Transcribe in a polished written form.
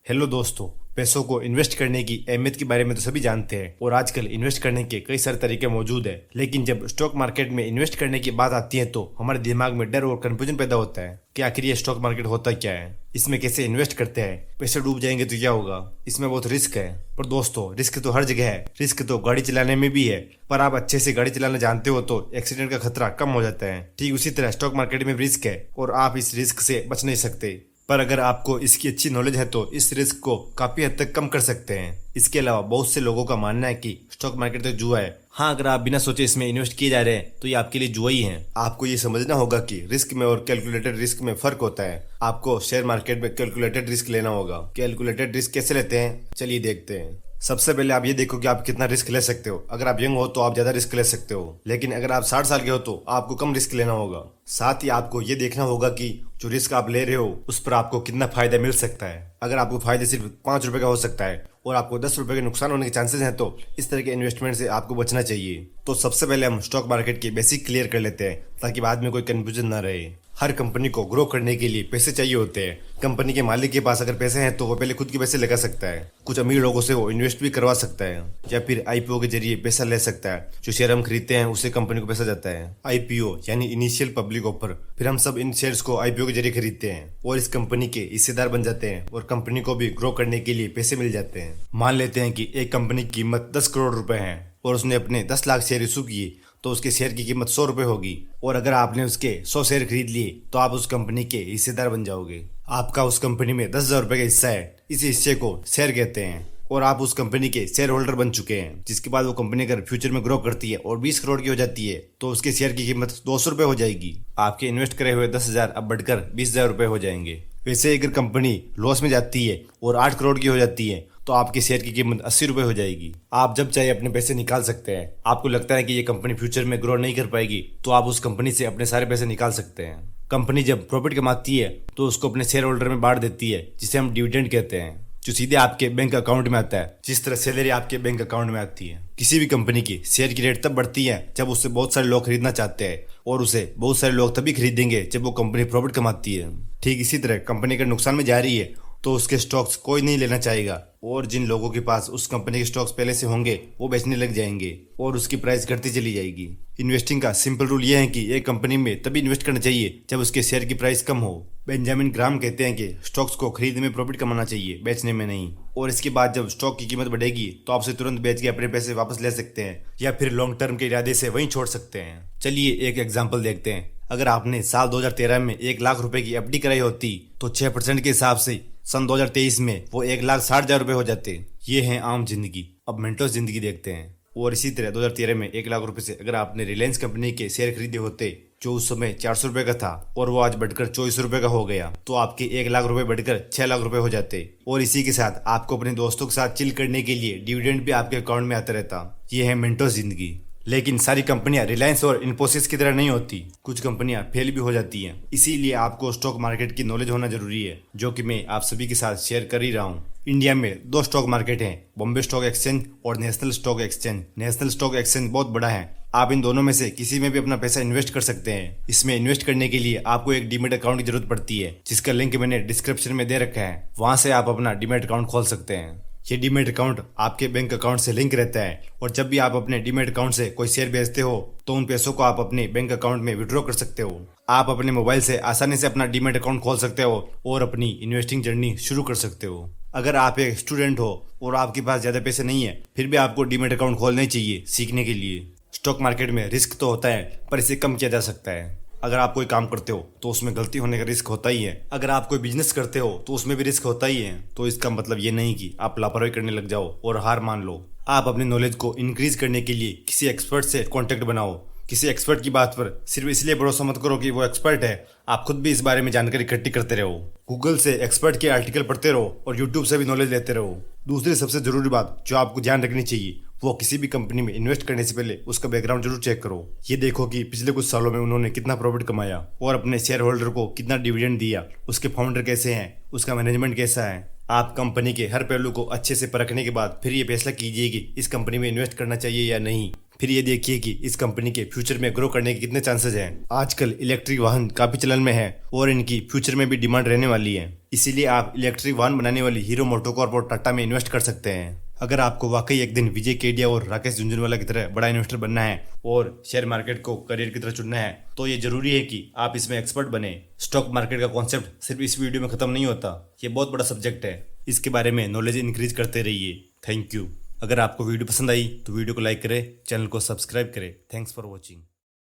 Hello दोस्तों। पैसों को इन्वेस्ट करने की अहमियत के बारे में तो सभी जानते हैं और आजकल इन्वेस्ट करने के कई सारे तरीके मौजूद है। लेकिन जब स्टॉक मार्केट में इन्वेस्ट करने की बात आती है तो हमारे दिमाग में डर और कंफ्यूजन पैदा होता है कि आखिर ये स्टॉक मार्केट होता क्या है, इसमें कैसे इन्वेस्ट करते हैं, पैसे डूब जाएंगे तो क्या होगा, इसमें बहुत रिस्क है। पर दोस्तों, रिस्क तो हर जगह है। रिस्क तो गाड़ी चलाने में भी है, पर आप अच्छे से गाड़ी चलाना जानते हो तो एक्सीडेंट का खतरा कम हो जाता है। ठीक उसी तरह स्टॉक मार्केट में रिस्क है और आप इस रिस्क से बच नहीं सकते। पर अगर आपको इसकी अच्छी नॉलेज है तो इस रिस्क को काफी हद तक कम कर सकते हैं। इसके अलावा बहुत से लोगों का मानना है कि स्टॉक मार्केट तो जुआ है। हाँ, अगर आप बिना सोचे इसमें इन्वेस्ट किए जा रहे हैं तो ये आपके लिए जुआ ही है। आपको ये समझना होगा कि रिस्क में और कैलकुलेटेड रिस्क में फर्क होता है। आपको शेयर मार्केट में कैलकुलेटेड रिस्क लेना होगा। कैलकुलेटेड रिस्क कैसे लेते हैं, चलिए देखते हैं। सबसे पहले आप ये देखो कि आप कितना रिस्क ले सकते हो। अगर आप यंग हो तो आप ज्यादा रिस्क ले सकते हो, लेकिन अगर आप 60 साल के हो तो आपको कम रिस्क लेना होगा। साथ ही आपको ये देखना होगा कि जो रिस्क आप ले रहे हो उस पर आपको कितना फायदा मिल सकता है। अगर आपको फायदा सिर्फ 5 रुपए का हो सकता है और आपको 10 रुपए के नुकसान होने के चांसेस हैं तो इस तरह के इन्वेस्टमेंट से आपको बचना चाहिए। तो सबसे पहले हम स्टॉक मार्केट के बेसिक क्लियर कर लेते हैं ताकि बाद में कोई कंफ्यूजन ना रहे। हर कंपनी को ग्रो करने के लिए पैसे चाहिए होते हैं। कंपनी के मालिक के पास अगर पैसे हैं तो वो पहले खुद के पैसे लगा सकता है। कुछ अमीर लोगों से वो इन्वेस्ट भी करवा सकता है या फिर आईपीओ के जरिए पैसा ले सकता है। जो शेयर हम खरीदते हैं उससे कंपनी को पैसा जाता है। आईपीओ यानी इनिशियल पब्लिक ऑफर। फिर हम सब इन शेयर्स को आईपीओ के जरिए खरीदते हैं और इस कंपनी के हिस्सेदार बन जाते हैं और कंपनी को भी ग्रो करने के लिए पैसे मिल जाते हैं। मान लेते हैं कि एक कंपनी की कीमत 10 करोड़ रुपए है और उसने अपने 10 लाख शेयर इशू किए तो उसके शेयर की कीमत 100 रुपए होगी। और अगर आपने उसके 100 शेयर खरीद लिए तो आप उस कंपनी के हिस्सेदार बन जाओगे। आपका उस कंपनी में 10,000 रुपए का हिस्सा है। इस हिस्से को शेयर कहते हैं और आप उस कंपनी के शेयर होल्डर बन चुके हैं। जिसके बाद वो कंपनी अगर फ्यूचर में ग्रो करती है और 20 करोड़ की हो जाती है तो उसके शेयर की कीमत 200 रुपए हो जाएगी। आपके इन्वेस्ट करे हुए 10,000 अब बढ़कर 20,000 रुपए हो जाएंगे। वैसे अगर कंपनी लॉस में जाती है और 8 करोड़ की हो जाती है तो आपके शेयर की कीमत 80 रुपए हो जाएगी। आप जब चाहे अपने पैसे निकाल सकते हैं। आपको लगता है कि ये कंपनी फ्यूचर में ग्रो नहीं कर पाएगी तो आप उस कंपनी से अपने सारे पैसे निकाल सकते हैं। कंपनी जब प्रॉफिट कमाती है तो उसको अपने शेयर होल्डर में बांट देती है, जिसे हम डिविडेंड कहते हैं, जो सीधे आपके बैंक अकाउंट में आता है, जिस तरह सैलरी आपके बैंक अकाउंट में आती है। किसी भी कंपनी की शेयर की रेट तब बढ़ती है जब उससे बहुत सारे लोग खरीदना चाहते हैं और उसे बहुत सारे लोग तभी खरीदेंगे जब वो कंपनी प्रॉफिट कमाती है। ठीक इसी तरह कंपनी अगर नुकसान में जा रही है तो उसके स्टॉक्स कोई नहीं लेना चाहेगा और जिन लोगों के पास उस कंपनी के स्टॉक्स पहले से होंगे वो बेचने लग जाएंगे और उसकी प्राइस घटती चली जाएगी। इन्वेस्टिंग का सिंपल रूल ये है कि एक कंपनी में तभी इन्वेस्ट करना चाहिए जब उसके शेयर की प्राइस कम हो। बेंजामिन ग्राहम कहते हैं कि स्टॉक्स को खरीदने में प्रॉफिट कमाना चाहिए, बेचने में नहीं। और इसके बाद जब स्टॉक की कीमत बढ़ेगी तो आपसे तुरंत बेच के अपने पैसे वापस ले सकते हैं या फिर लॉन्ग टर्म के इरादे से वहीं छोड़ सकते हैं। चलिए एक एग्जाम्पल देखते हैं। अगर आपने साल 2013 में 1 लाख रुपए की एफडी कराई होती तो 6% के हिसाब से सन 2023 में वो 1,60,000 रुपए हो जाते। ये है आम जिंदगी। अब मेंटोस जिंदगी देखते हैं। और इसी तरह 2013 में 1 लाख रुपए से अगर आपने रिलायंस कंपनी के शेयर खरीदे होते जो उस समय 400 रुपए का था और वो आज बढ़कर 2400 रुपए का हो गया तो आपके 1 लाख रुपए बढ़कर 6 लाख रुपए हो जाते। और इसी के साथ आपको अपने दोस्तों के साथ चिल करने के लिए डिविडेंड भी आपके अकाउंट में आता रहता। ये है मेंटोस जिंदगी। लेकिन सारी कंपनियां रिलायंस और इन्फोसिस की तरह नहीं होती। कुछ कंपनियां फेल भी हो जाती हैं। इसीलिए आपको स्टॉक मार्केट की नॉलेज होना जरूरी है, जो कि मैं आप सभी के साथ शेयर कर ही रहा हूँ। इंडिया में 2 स्टॉक मार्केट हैं, बॉम्बे स्टॉक एक्सचेंज और national stock exchange. National stock exchange बहुत बड़ा है। आप इन दोनों में से किसी में भी अपना पैसा इन्वेस्ट कर सकते हैं। इसमें इन्वेस्ट करने के लिए आपको एक डीमैट अकाउंट की जरूरत पड़ती है, जिसका लिंक मैंने डिस्क्रिप्शन में दे रखा है। वहां से आप अपना डीमैट अकाउंट खोल सकते हैं। ये डीमैट अकाउंट आपके बैंक अकाउंट से लिंक रहता है और जब भी आप अपने डीमैट अकाउंट से कोई शेयर बेचते हो तो उन पैसों को आप अपने बैंक अकाउंट में विड्रॉ कर सकते हो। आप अपने मोबाइल से आसानी से अपना डीमैट अकाउंट खोल सकते हो और अपनी इन्वेस्टिंग जर्नी शुरू कर सकते हो। अगर आप एक स्टूडेंट हो और आपके पास ज्यादा पैसे नहीं है फिर भी आपको डीमैट अकाउंट खोलना ही चाहिए सीखने के लिए। स्टॉक मार्केट में रिस्क तो होता है पर इसे कम किया जा सकता है। अगर आप कोई काम करते हो तो उसमें गलती होने का रिस्क होता ही है। अगर आप कोई बिजनेस करते हो तो उसमें भी रिस्क होता ही है। तो इसका मतलब ये नहीं कि आप लापरवाही करने लग जाओ और हार मान लो। आप अपने नॉलेज को इंक्रीज करने के लिए किसी एक्सपर्ट से कांटेक्ट बनाओ। किसी एक्सपर्ट की बात पर सिर्फ इसलिए भरोसा मत करो कि वो एक्सपर्ट है। आप खुद भी इस बारे में जानकारी इकट्ठी करते रहो। गूगल से एक्सपर्ट के आर्टिकल पढ़ते रहो और यूट्यूब से भी नॉलेज लेते रहो। दूसरी सबसे जरूरी बात जो आपको ध्यान रखनी चाहिए वो किसी भी कंपनी में इन्वेस्ट करने से पहले उसका बैकग्राउंड जरूर चेक करो। ये देखो कि पिछले कुछ सालों में उन्होंने कितना प्रॉफिट कमाया और अपने शेयर होल्डर को कितना डिविडेंड दिया, उसके फाउंडर कैसे हैं, उसका मैनेजमेंट कैसा है। आप कंपनी के हर पहलू को अच्छे से परखने के बाद फिर ये फैसला कीजिए कि इस कंपनी में इन्वेस्ट करना चाहिए या नहीं। फिर ये देखिए कि इस कंपनी के फ्यूचर में ग्रो करने के कितने चांसेस हैं। आजकल इलेक्ट्रिक वाहन काफी चलन में है और इनकी फ्यूचर में भी डिमांड रहने वाली है। इसीलिए आप इलेक्ट्रिक वाहन बनाने वाली हीरो मोटोकॉर्प और टाटा में इन्वेस्ट कर सकते हैं। अगर आपको वाकई एक दिन विजय केडिया और राकेश झुनझुनवाला की तरह बड़ा इन्वेस्टर बनना है और शेयर मार्केट को करियर की तरह चुनना है तो ये जरूरी है कि आप इसमें एक्सपर्ट बने। स्टॉक मार्केट का कॉन्सेप्ट सिर्फ इस वीडियो में खत्म नहीं होता, ये बहुत बड़ा सब्जेक्ट है। इसके बारे में नॉलेज इंक्रीज करते रहिए। Thank you. अगर आपको वीडियो पसंद आई तो वीडियो को लाइक करें, चैनल को सब्सक्राइब करें। Thanks for watching.